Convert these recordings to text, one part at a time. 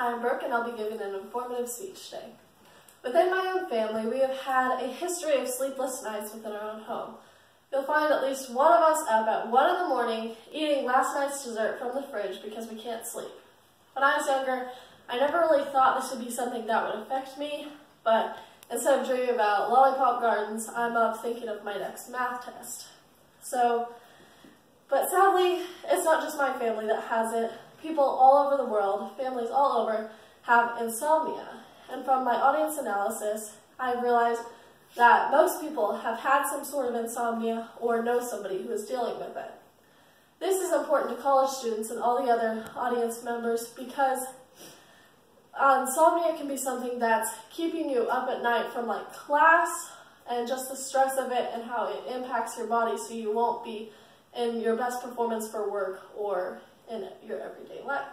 I'm Brooke, and I'll be giving an informative speech today. Within my own family, we have had a history of sleepless nights within our own home. You'll find at least one of us up at 1 in the morning eating last night's dessert from the fridge because we can't sleep. When I was younger, I never really thought this would be something that would affect me, but instead of dreaming about lollipop gardens, I'm up thinking of my next math test. But sadly, it's not just my family that has it. People all over the world, families all over, have insomnia. And from my audience analysis, I realized that most people have had some sort of insomnia or know somebody who is dealing with it. This is important to college students and all the other audience members because insomnia can be something that's keeping you up at night from like class and just the stress of it and how it impacts your body so you won't be in your best performance for work or in your everyday life.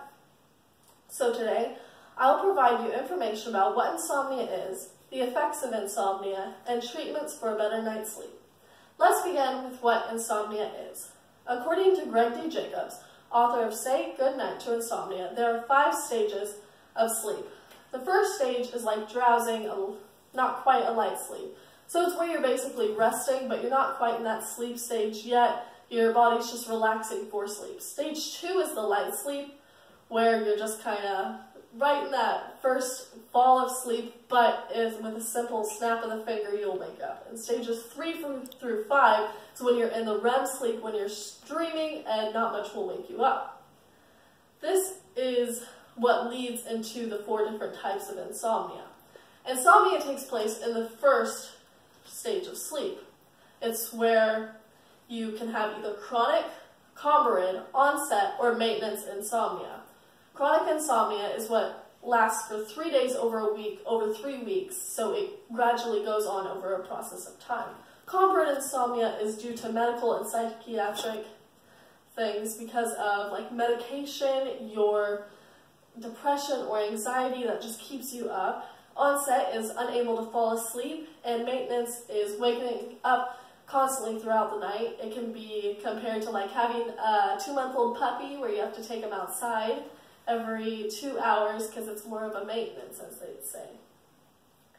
So today, I'll provide you information about what insomnia is, the effects of insomnia, and treatments for a better night's sleep. Let's begin with what insomnia is. According to Greg D. Jacobs, author of Say Goodnight to Insomnia, there are 5 stages of sleep. The first stage is like drowsing, not quite a light sleep. So it's where you're basically resting, but you're not quite in that sleep stage yet. Your body's just relaxing for sleep. Stage 2 is the light sleep, where you're just kind of right in that first fall of sleep, but with a simple snap of the finger, you'll wake up. And stages 3 through 5 is when you're in the REM sleep, when you're dreaming and not much will wake you up. This is what leads into the 4 different types of insomnia. Insomnia takes place in the first stage of sleep. It's where you can have either chronic, comorbid, onset, or maintenance insomnia. Chronic insomnia is what lasts for 3 days over a week, over 3 weeks, so it gradually goes on over a process of time. Comorbid insomnia is due to medical and psychiatric things because of like medication, your depression or anxiety that just keeps you up. Onset is unable to fall asleep, and maintenance is waking up constantly throughout the night. It can be compared to like having a 2-month-old puppy where you have to take them outside every 2 hours because it's more of a maintenance, as they'd say.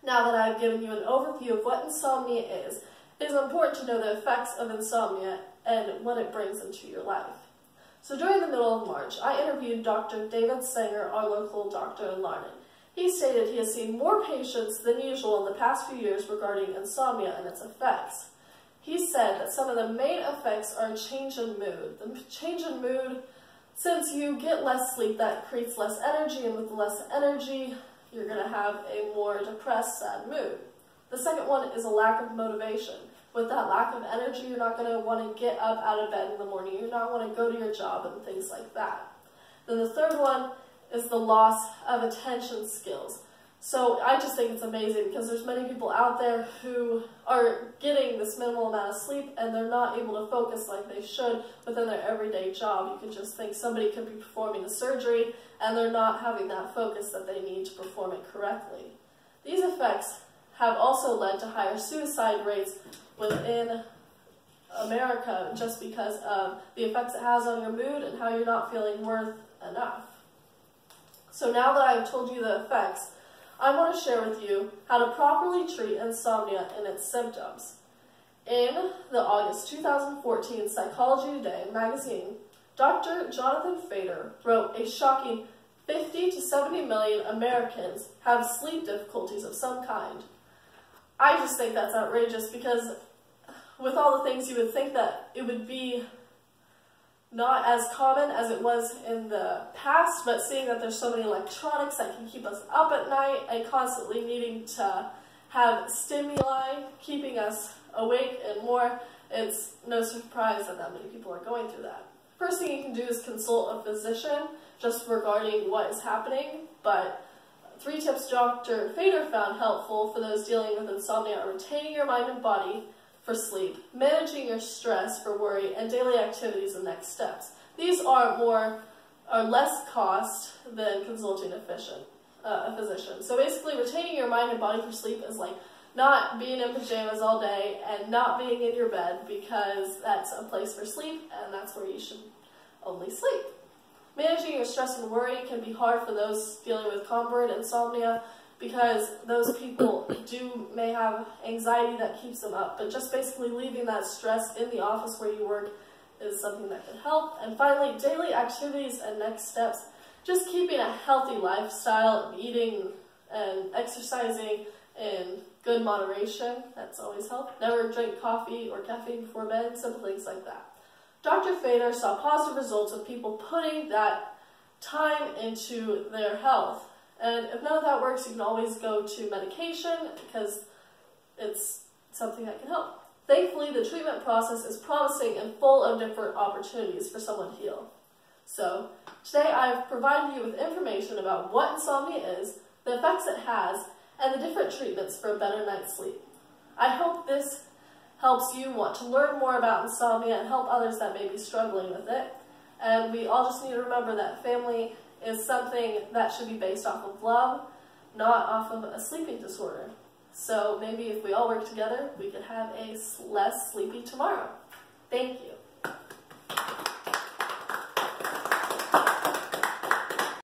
Now that I've given you an overview of what insomnia is, it is important to know the effects of insomnia and what it brings into your life. So during the middle of March, I interviewed Dr. David Sanger, our local doctor in Larned. He stated he has seen more patients than usual in the past few years regarding insomnia and its effects. He said that some of the main effects are a change in mood. The change in mood, since you get less sleep, that creates less energy, and with less energy, you're going to have a more depressed, sad mood. The second one is a lack of motivation. With that lack of energy, you're not going to want to get up out of bed in the morning. You're not want to go to your job and things like that. Then the third one is the loss of attention skills. So I just think it's amazing because there's many people out there who are getting this minimal amount of sleep and they're not able to focus like they should within their everyday job. You can just think somebody could be performing a surgery and they're not having that focus that they need to perform it correctly. These effects have also led to higher suicide rates within America just because of the effects it has on your mood and how you're not feeling worth enough. So now that I've told you the effects, I want to share with you how to properly treat insomnia and its symptoms. In the August 2014 Psychology Today magazine, Dr. Jonathan Fader wrote a shocking 50 to 70 million Americans have sleep difficulties of some kind. I just think that's outrageous because with all the things you would think that it would be not as common as it was in the past, but seeing that there's so many electronics that can keep us up at night and constantly needing to have stimuli keeping us awake and more, it's no surprise that many people are going through that. First thing you can do is consult a physician just regarding what is happening, but 3 tips Dr. Fader found helpful for those dealing with insomnia are retaining your mind and body for sleep, managing your stress for worry, and daily activities and next steps. These are less cost than consulting a physician. So basically, retaining your mind and body for sleep is like not being in pajamas all day and not being in your bed because that's a place for sleep and that's where you should only sleep. managing your stress and worry can be hard for those dealing with convert insomnia, because those people may have anxiety that keeps them up, but just basically leaving that stress in the office where you work is something that can help. And finally, daily activities and next steps. Just keeping a healthy lifestyle, eating and exercising in good moderation, that's always helped. Never drink coffee or caffeine before bed, simple things like that. Dr. Fader saw positive results of people putting that time into their health. And if none of that works, you can always go to medication, because it's something that can help. Thankfully, the treatment process is promising and full of different opportunities for someone to heal. So, today I've provided you with information about what insomnia is, the effects it has, and the different treatments for a better night's sleep. I hope this helps you want to learn more about insomnia and help others that may be struggling with it. And we all just need to remember that family is something that should be based off of love, not off of a sleeping disorder. So maybe if we all work together, we could have a less sleepy tomorrow. Thank you.